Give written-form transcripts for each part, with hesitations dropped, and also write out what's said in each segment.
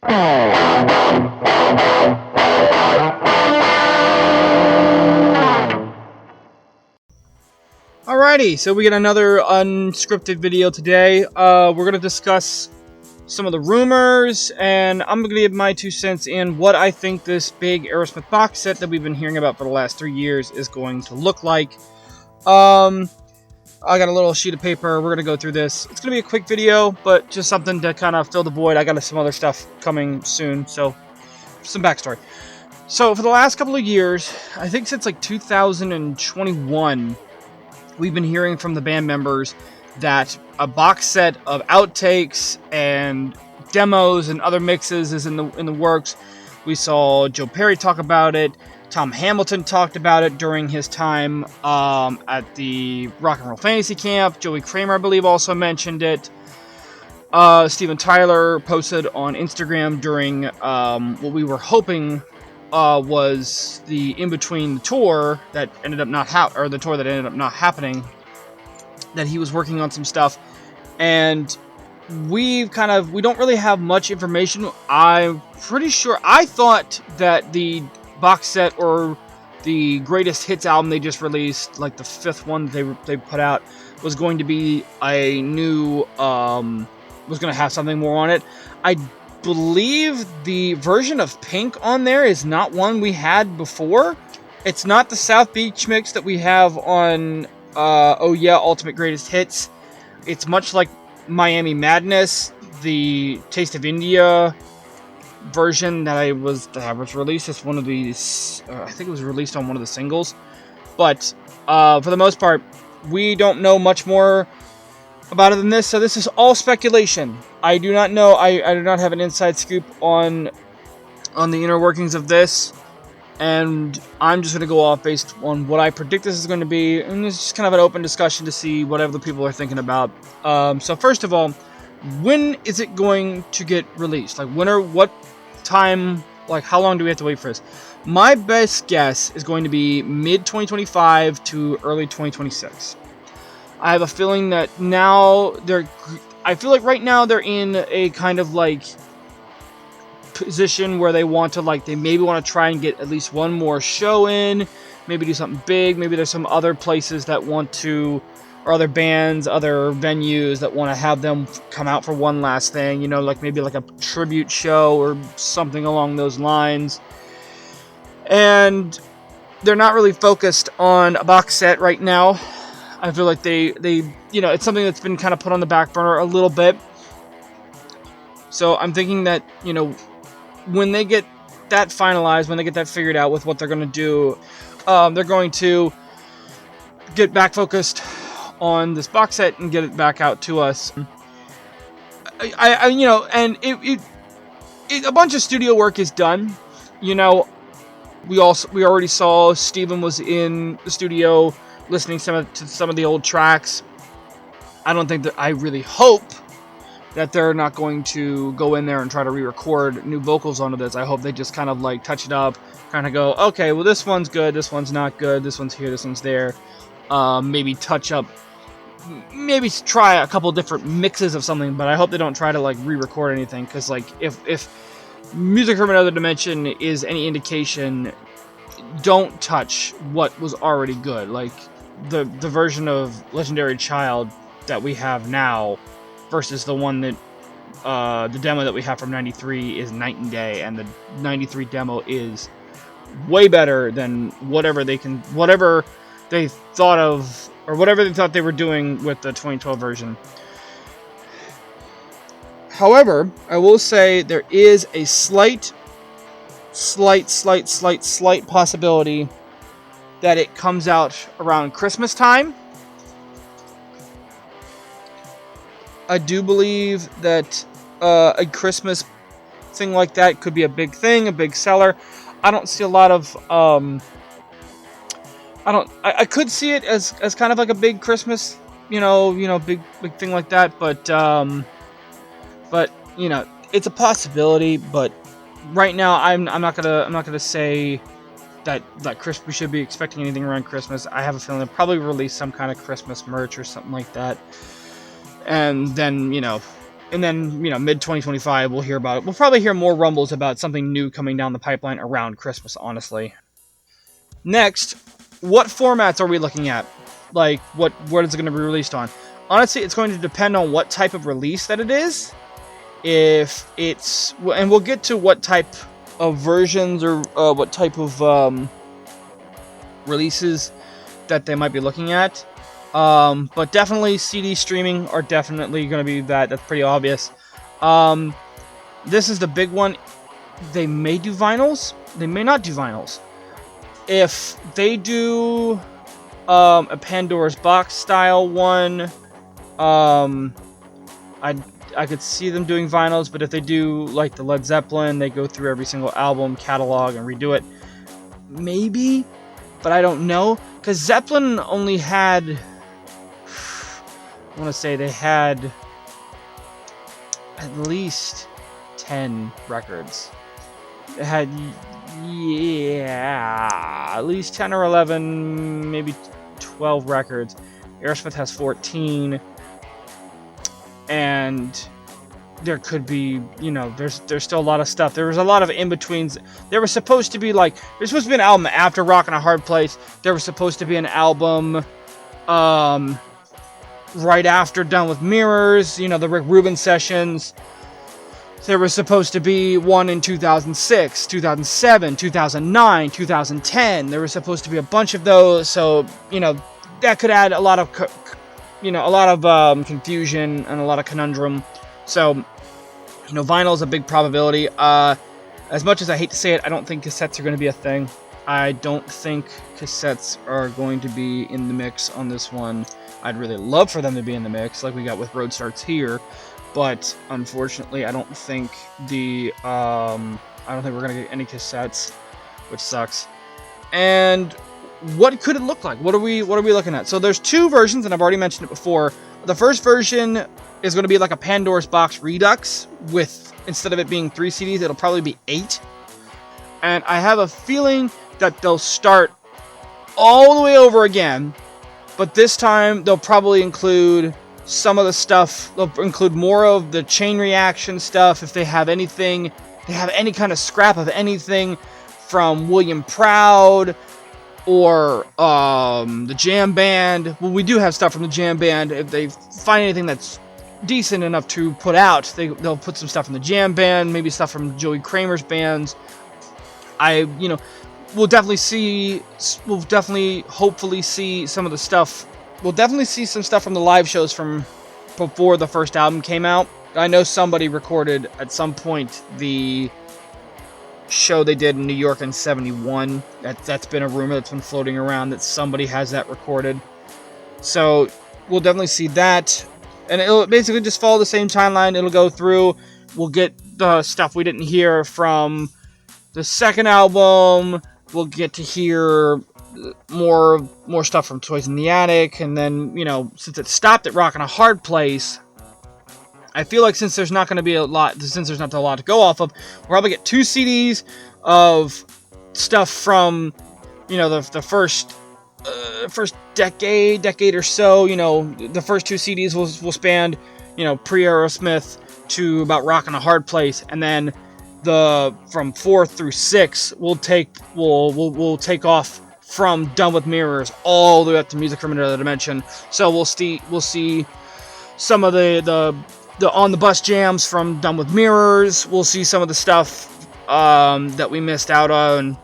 Alrighty, so we get another unscripted video today. We're going to discuss some of the rumors, and I'm going to give my 2 cents in what I think this big Aerosmith box set that we've been hearing about for the last 3 years is going to look like. I got a little sheet of paper. We're going to go through this. It's going to be a quick video, but just something to kind of fill the void. I got some other stuff coming soon, so some backstory. So for the last couple of years, I think since like 2021, we've been hearing from the band members that a box set of outtakes and demos and other mixes is in the works. We saw Joe Perry talk about it. Tom Hamilton talked about it during his time at the Rock and Roll Fantasy Camp. Joey Kramer, I believe, also mentioned it. Steven Tyler posted on Instagram during what we were hoping was the in-between tour that ended up not happening, that he was working on some stuff, and we don't really have much information. I'm pretty sure, I thought that the box set or the greatest hits album they just released, like the 5th one they put out, was going to be a new, was going to have something more on it. I believe the version of Pink on there is not one we had before. It's not the South Beach mix that we have on Oh Yeah, Ultimate Greatest Hits. It's much like Miami Madness, the Taste of India version that was released as one of these. I think it was released on one of the singles. But for the most part, we don't know much more about it than this. So this is all speculation. I do not know. I do not have an inside scoop on the inner workings of this. And I'm just going to go off based on what I predict this is going to be. And it's just kind of an open discussion to see whatever the people are thinking about. So first of all, when is it going to get released? Like what time, like how long do we have to wait for this? My best guess is going to be mid-2025 to early 2026. I have a feeling that I feel like right now they're in a kind of like position where they maybe want to try and get at least one more show in, maybe do something big. Maybe there's some other places that want to, or other bands, other venues that want to have them come out for one last thing, like maybe like a tribute show or something along those lines. And they're not really focused on a box set right now. I feel like they it's something that's been kind of put on the back burner a little bit. So I'm thinking that, when they get that finalized, when they get that figured out with what they're going to do, they're going to get back focused on this box set and get it back out to us. And a bunch of studio work is done. We already saw Steven was in the studio listening to some of the old tracks. I really hope that they're not going to go in there and try to re-record new vocals onto this. I hope they just kind of like touch it up, kind of go, okay, well this one's good, this one's not good, this one's here, this one's there. Maybe touch up, maybe try a couple different mixes of something, but I hope they don't try to like re-record anything, because like if Music from Another Dimension is any indication, don't touch what was already good. Like the version of Legendary Child that we have now versus the one that the demo that we have from 93 is night and day, and the 93 demo is way better than whatever they thought of, or whatever they thought they were doing with the 2012 version. However, I will say there is a slight possibility that it comes out around Christmas time. I do believe that a Christmas thing like that could be a big thing, a big seller. I don't see a lot of I could see it as kind of like a big Christmas, big thing like that, but it's a possibility. But right now, I'm not gonna say that we should be expecting anything around Christmas. I have a feeling they'll probably release some kind of Christmas merch or something like that, and then And then, mid 2025, we'll hear about it. We'll probably hear more rumbles about something new coming down the pipeline around Christmas, honestly. Next, what formats are we looking at? Like, what is it going to be released on? Honestly, it's going to depend on what type of release that it is. If it's... And we'll get to what type of versions or what type of releases that they might be looking at. But definitely CD streaming are definitely going to be that. That's pretty obvious. This is the big one. They may do vinyls. They may not do vinyls. If they do a Pandora's Box style one, I could see them doing vinyls. But if they do like the Led Zeppelin, they go through every single album catalog and redo it. Maybe, but I don't know. Because Zeppelin only had... I want to say they had at least 10 records. They had, at least 10 or 11, maybe 12 records. Aerosmith has 14. And there could be, there's still a lot of stuff. There was a lot of in-betweens. There was supposed to be there's supposed to be an album after Rockin' a Hard Place. There was supposed to be an album, right after Done with Mirrors, the Rick Rubin sessions. There was supposed to be one in 2006, 2007, 2009, 2010. There was supposed to be a bunch of those, so, that could add a lot of, confusion and a lot of conundrum. So, vinyl is a big probability. As much as I hate to say it, I don't think cassettes are going to be a thing. I don't think cassettes are going to be in the mix on this one. I'd really love for them to be in the mix, like we got with Road Starts Here, but unfortunately, I don't think we're gonna get any cassettes, which sucks. And what could it look like? What are we looking at? So there's two versions, and I've already mentioned it before. The first version is going to be like a Pandora's Box Redux, with instead of it being 3 CDs, it'll probably be 8. And I have a feeling that they'll start all the way over again. But this time, they'll probably include some of the stuff. They'll include more of the chain reaction stuff. If they have anything, they have any kind of scrap of anything from William Proud or the Jam Band. Well, we do have stuff from the Jam Band. If they find anything that's decent enough to put out, they'll put some stuff from the Jam Band, maybe stuff from Joey Kramer's bands. We'll definitely hopefully see some of the stuff. We'll definitely see some stuff from the live shows from before the first album came out. I know somebody recorded at some point the show they did in New York in '71. That's been a rumor that's been floating around that somebody has that recorded. So we'll definitely see that. And it'll basically just follow the same timeline. It'll go through. We'll get the stuff we didn't hear from the second album. We'll get to hear more stuff from Toys in the Attic, and then, since it stopped at Rockin' a Hard Place, I feel like since there's not a lot to go off of, we'll probably get 2 CDs of stuff from, the first decade or so. The first 2 CDs will span, pre-Aerosmith to about Rockin' a Hard Place, and then from 4 through 6, we'll take off from Done with Mirrors all the way up to Music from Another Dimension. So we'll see some of the on the bus jams from Done with Mirrors. We'll see some of the stuff that we missed out on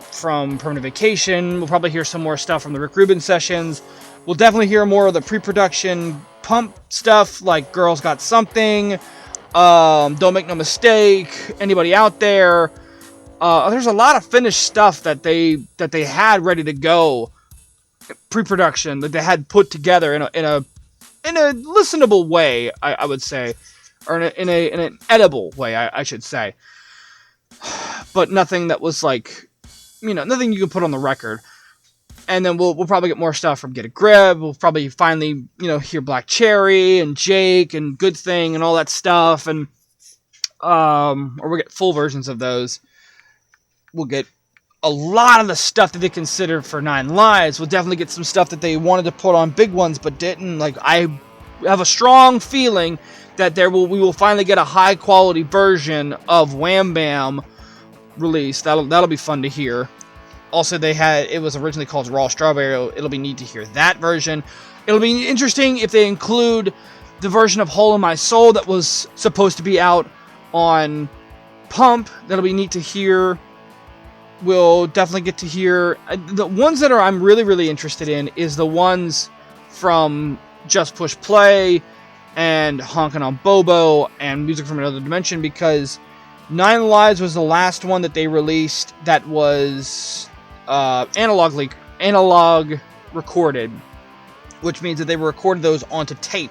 from Permanent Vacation. We'll probably hear some more stuff from the Rick Rubin sessions. We'll definitely hear more of the pre-production pump stuff, like Girls Got Something. Don't Make No Mistake, Anybody Out There. There's a lot of finished stuff that they had ready to go, pre-production, that they had put together in a listenable way, I would say, or in an edible way, I should say. But nothing that was nothing you can put on the record. And then we'll probably get more stuff from Get a Grip. We'll probably finally, hear Black Cherry and Jake and Good Thing and all that stuff. And, or we'll get full versions of those. We'll get a lot of the stuff that they considered for 9 Lives. We'll definitely get some stuff that they wanted to put on Big Ones but didn't. I have a strong feeling that we will finally get a high quality version of Wham Bam released. That'll be fun to hear. Also, it was originally called Raw Strawberry. It'll be neat to hear that version. It'll be interesting if they include the version of Hole in My Soul that was supposed to be out on Pump. That'll be neat to hear. We'll definitely get to hear the ones that I'm really, really interested in is the ones from Just Push Play and Honkin' on Bobo and Music from Another Dimension, because Nine Lives was the last one that they released that was analog recorded, which means that they recorded those onto tape.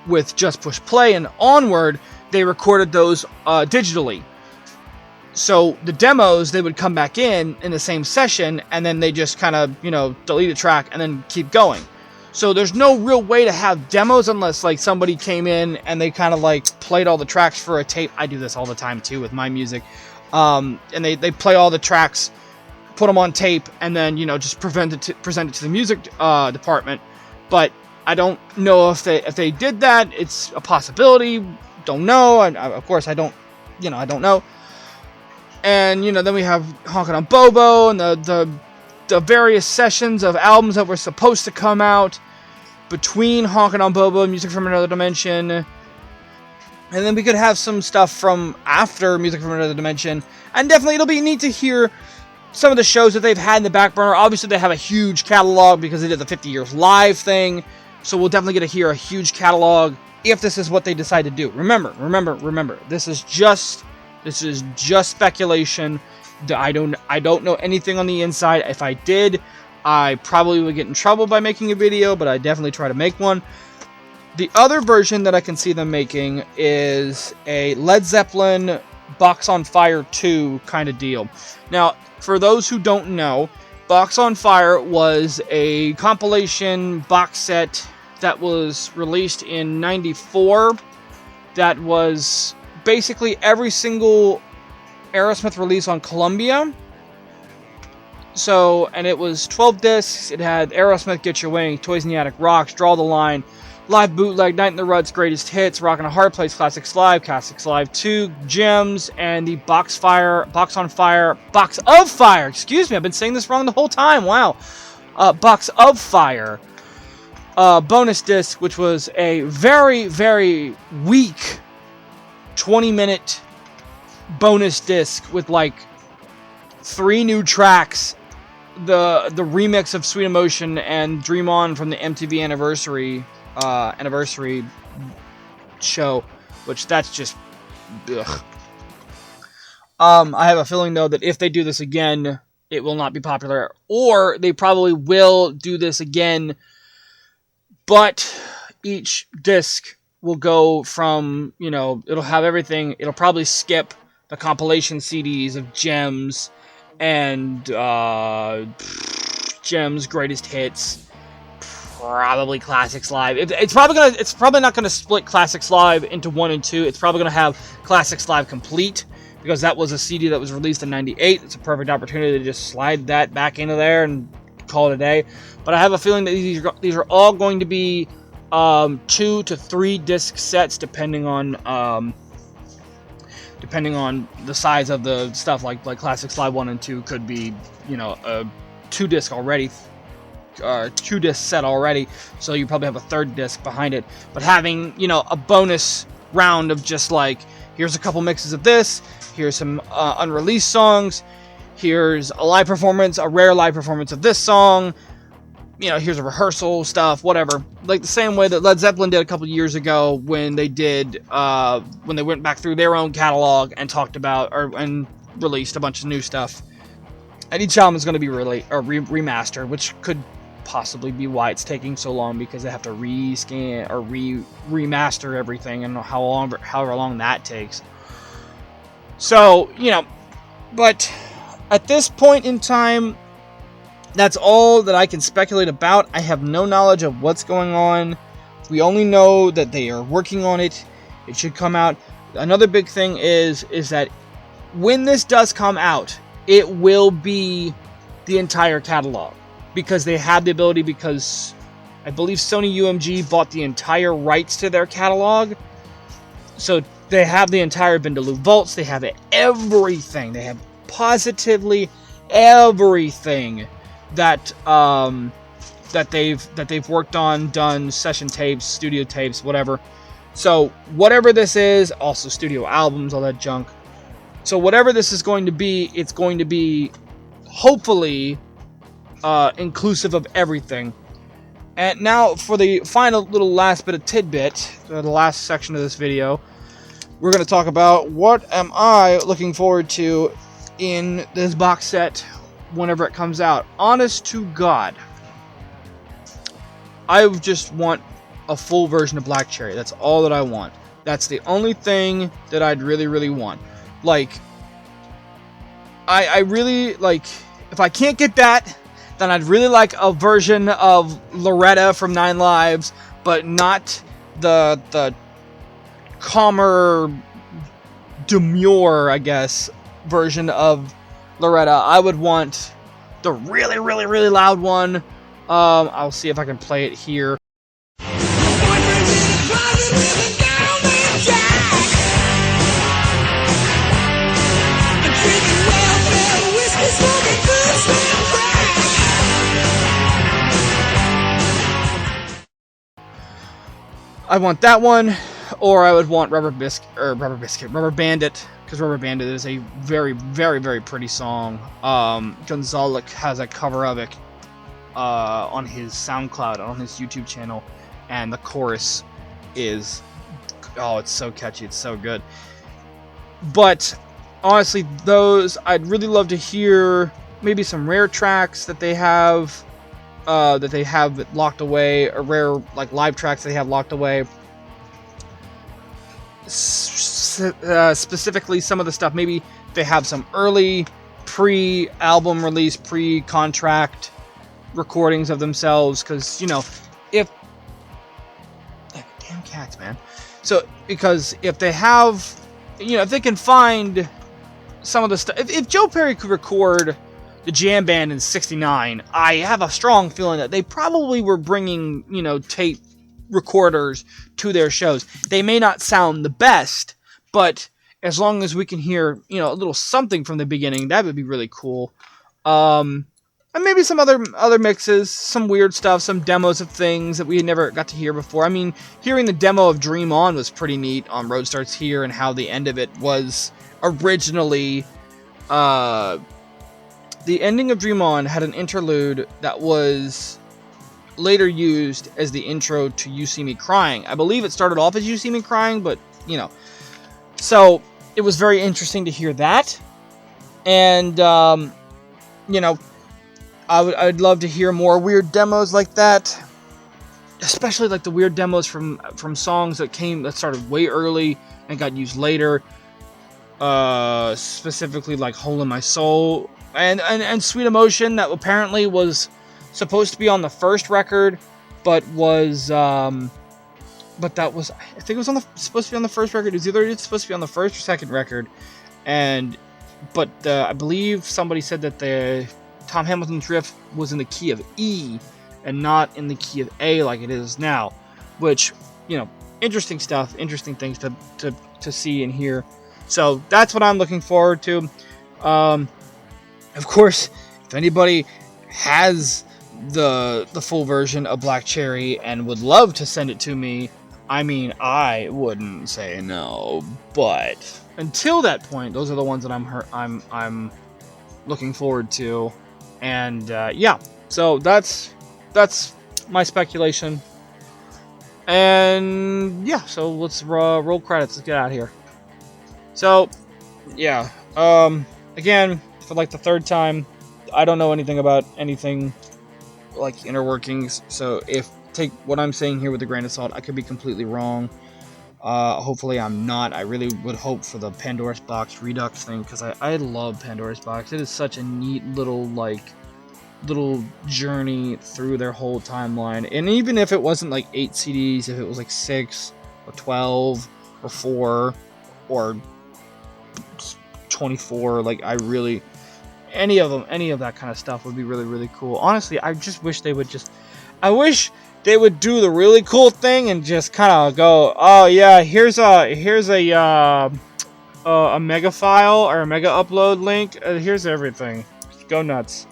With Just Push Play and Onward, they recorded those digitally. So the demos, they would come back in the same session, and then they just kind of, delete a track and then keep going. So there's no real way to have demos unless, like, somebody came in and they kind of, like, played all the tracks for a tape. I do this all the time, too, with my music. And they play all the tracks, put them on tape, and then, just present it to the music department. But I don't know if they did that. It's a possibility. Don't know. Of course, I don't know. And, then we have Honkin' on Bobo and the various sessions of albums that were supposed to come out between Honkin' on Bobo and Music from Another Dimension. And then we could have some stuff from after Music from Another Dimension. And definitely it'll be neat to hear some of the shows that they've had in the back burner. Obviously, they have a huge catalog because they did the 50 Years Live thing. So we'll definitely get to hear a huge catalog if this is what they decide to do. Remember, this is just speculation. I don't know anything on the inside. If I did, I probably would get in trouble by making a video, but I definitely try to make one. The other version that I can see them making is a Led Zeppelin Box on Fire 2 kind of deal. Now, for those who don't know, Box on Fire was a compilation box set that was released in '94 that was basically every single Aerosmith release on Columbia. So, and it was 12 discs. It had Aerosmith, Get Your Wing, Toys in the Attic Rocks, Draw the Line, Live Bootleg, Night in the Ruts, Greatest Hits, Rockin' a Hard Place, Classics Live, Classics Live 2, Gems, and the Box of Fire, excuse me, I've been saying this wrong the whole time, wow. Box of Fire bonus disc, which was a very, very weak 20-minute bonus disc with like 3 new tracks, the remix of Sweet Emotion and Dream On from the MTV anniversary show, which that's just ugh. I have a feeling though that if they do this again, it will not be popular, or they probably will do this again, but each disc will go from, it'll have everything. It'll probably skip the compilation CDs of Gems and Gems, Greatest Hits, probably Classics Live. It's probably not gonna split Classics Live into 1 and 2. It's probably gonna have Classics Live Complete, because that was a CD that was released in '98. It's a perfect opportunity to just slide that back into there and call it a day. But I have a feeling that these are all going to be 2 to 3 disc sets, depending on the size of the stuff. Like Classics Live 1 and 2 could be, a 2 disc already, 2 disc set already. So you probably have a 3rd disc behind it. But having, a bonus round of just like, here's a couple mixes of this, here's some unreleased songs, here's a live performance, a rare live performance of this song, here's a rehearsal stuff, whatever. Like the same way that Led Zeppelin did a couple years ago when they did, when they went back through their own catalog and talked about, and released a bunch of new stuff. And each album is going to be remastered, which could possibly be why it's taking so long, because they have to rescan or remaster everything, and however long that takes. So, but at this point in time, that's all that I can speculate about. I have no knowledge of what's going on. We only know that they are working on it. It should come out. Another big thing is that when this does come out, it will be the entire catalog, because they have the ability, because I believe Sony UMG bought the entire rights to their catalog. So they have the entire Vindaloo vaults. They have everything. They have positively everything that that they've worked on, done session tapes, studio tapes, whatever. So whatever this is, also studio albums, all that junk. So whatever this is going to be, it's going to be hopefully inclusive of everything. And now for the final little last bit of tidbit, the last section of this video, we're going to talk about what am I looking forward to in this box set whenever it comes out. Honest to God, I just want a full version of Black Cherry. That's all that I want. That's the only thing that I'd really, really want. Like, I really, like, if I can't get that, then I'd really like a version of Loretta from 9 Lives, but not the calmer, demure, I guess, version of Loretta. I would want the really, really, really loud one. I'll see if I can play it here. I want that one, or I would want Rubber Bandit, because Rubber Bandit is a very, very, very pretty song. Gonzalez has a cover of it on his SoundCloud, on his YouTube channel, and the chorus is, oh, it's so catchy, it's so good. But honestly, those, I'd really love to hear maybe some rare tracks that they have locked away, or rare like live tracks they have locked away. Specifically, some of the stuff, maybe they have some early pre-album release, pre-contract recordings of themselves, because, you know, if damn cats, man. So because if they have, you know, if they can find some of the stuff, if Joe Perry could record the Jam Band in '69, I have a strong feeling that they probably were bringing, you know, tape recorders to their shows. They may not sound the best, but as long as we can hear, you know, a little something from the beginning, that would be really cool. And maybe some other mixes, some weird stuff, some demos of things that we never got to hear before. I mean, hearing the demo of Dream On was pretty neat on Road Starts Here, and how the end of it was originally, the ending of Dream On had an interlude that was later used as the intro to You See Me Crying. I believe it started off as You See Me Crying, but, you know. So, it was very interesting to hear that. And, you know, I'd love to hear more weird demos like that. Especially like the weird demos from songs that started way early and got used later. Specifically like Hole in My Soul. And Sweet Emotion, that apparently was supposed to be on the first record, but was, but that was, I think it was supposed to be on the first record. It was either supposed to be on the first or second record, but I believe somebody said that the Tom Hamilton's riff was in the key of E, and not in the key of A like it is now, which, you know, interesting stuff, interesting things to see and hear. So that's what I'm looking forward to. Of course, if anybody has the full version of Black Cherry and would love to send it to me, I mean, I wouldn't say no. But until that point, those are the ones that I'm looking forward to. And yeah, so that's my speculation. And yeah, so let's roll credits. Let's get out of here. So yeah, again, for like the third time, I don't know anything about anything like inner workings, so take what I'm saying here with a grain of salt. I could be completely wrong. Hopefully I'm not. I really would hope for the Pandora's Box Redux thing, because I love Pandora's Box. It is such a neat little journey through their whole timeline. And even if it wasn't like 8 CDs, if it was like 6 or 12 or 4 or 24, like, I really, any of that kind of stuff would be really, really cool. Honestly, I just wish they would just I wish they would do the really cool thing and just kind of go, oh yeah, here's a mega file or a mega upload link. Here's everything. Go nuts.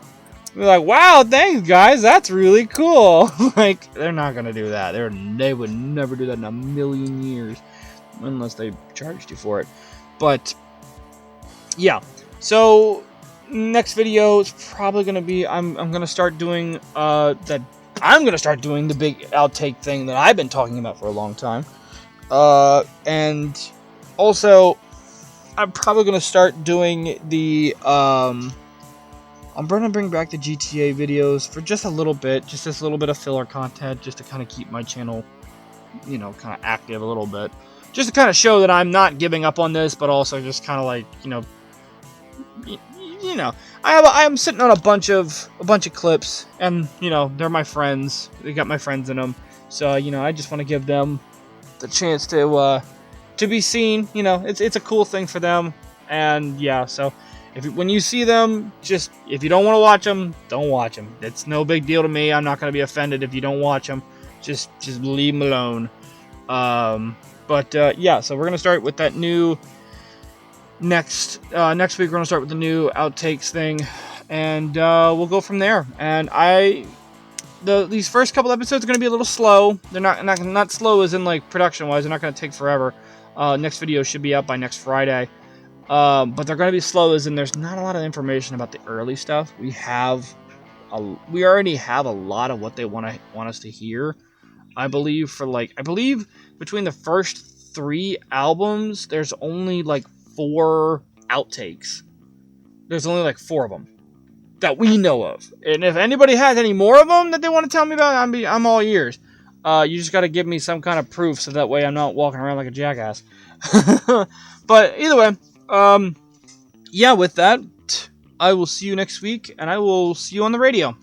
They're like, wow, thanks guys, that's really cool. Like, they're not gonna do that. They would never do that in a million years, unless they charged you for it. But yeah, so next video is probably gonna be I'm gonna start doing the big outtake thing that I've been talking about for a long time. And also I'm probably gonna start doing the I'm gonna bring back the GTA videos for just a little bit, just this little bit of filler content, just to kind of keep my channel, you know, kind of active a little bit, just to kind of show that I'm not giving up on this, but also just kind of like, you know, I'm sitting on a bunch of clips, and you know, they're my friends. They got my friends in them, so you know, I just want to give them the chance to be seen. You know, it's a cool thing for them, and yeah, so. When you see them, just, if you don't want to watch them, don't watch them. It's no big deal to me. I'm not going to be offended if you don't watch them. Just leave them alone. Yeah, so we're going to start with that new next week. We're going to start with the new outtakes thing, and we'll go from there. And these first couple episodes are going to be a little slow. They're not slow as in like production wise. They're not going to take forever. Next video should be out by next Friday. But they're going to be slow as in there's not a lot of information about the early stuff. We already have a lot of what they want us to hear. I believe between the first 3 albums, there's only like 4 outtakes. There's only like 4 of them that we know of. And if anybody has any more of them that they want to tell me about, I'm all ears. You just got to give me some kind of proof so that way I'm not walking around like a jackass. But either way, yeah, with that, I will see you next week, and I will see you on the radio.